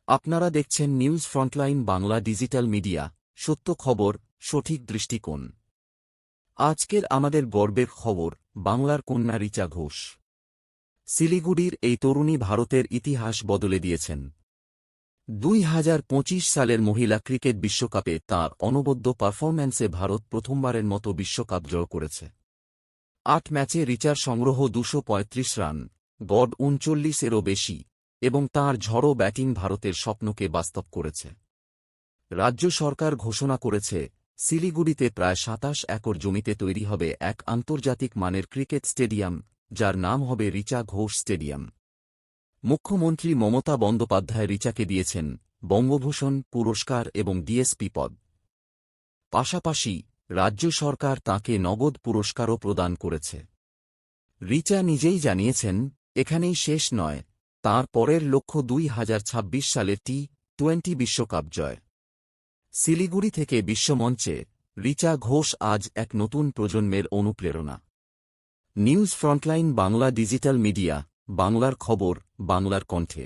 আপনারা দেখছেন news frontline Bangla digital media, সত্য খবর, সঠিক দৃষ্টিকোণ। আজকের আমাদের গর্বের খবর, বাংলার কন্যা রিচা ঘোষ। শিলিগুড়ির এই তরুণী ভারতের ইতিহাস বদলে দিয়েছেন। 2025 সালের মহিলা ক্রিকেট বিশ্বকাপে তাঁর অনবদ্য পারফরম্যান্সে ভারত প্রথমবারের মতো বিশ্বকাপ জয় করেছে। 8 ম্যাচে রিচার সংগ্রহ 235 রান, গড় 39-এরও বেশি, এবং তাঁর ঝড়ো ব্যাটিং ভারতের স্বপ্নকে বাস্তব করেছে। রাজ্য সরকার ঘোষণা করেছে, শিলিগুড়িতে প্রায় 27 একর জমিতে তৈরি হবে এক আন্তর্জাতিক মানের ক্রিকেট স্টেডিয়াম, যার নাম হবে রিচা ঘোষ স্টেডিয়াম। মুখ্যমন্ত্রী মমতা বন্দ্যোপাধ্যায় রিচাকে দিয়েছেন বঙ্গভূষণ পুরস্কার এবং ডিএসপি পদ। পাশাপাশি রাজ্য সরকার তাঁকে নগদ পুরস্কারও প্রদান করেছে। রিচা নিজেই জানিয়েছেন, এখানেই শেষ নয়, তাঁর পরের লক্ষ্য 2026 সালের টি-20 বিশ্বকাপ জয়। শিলিগুড়ি থেকে বিশ্বমঞ্চে রিচা ঘোষ আজ এক নতুন প্রজন্মের অনুপ্রেরণা। News frontline Bangla digital media, বাংলার খবর, বাংলার কণ্ঠে।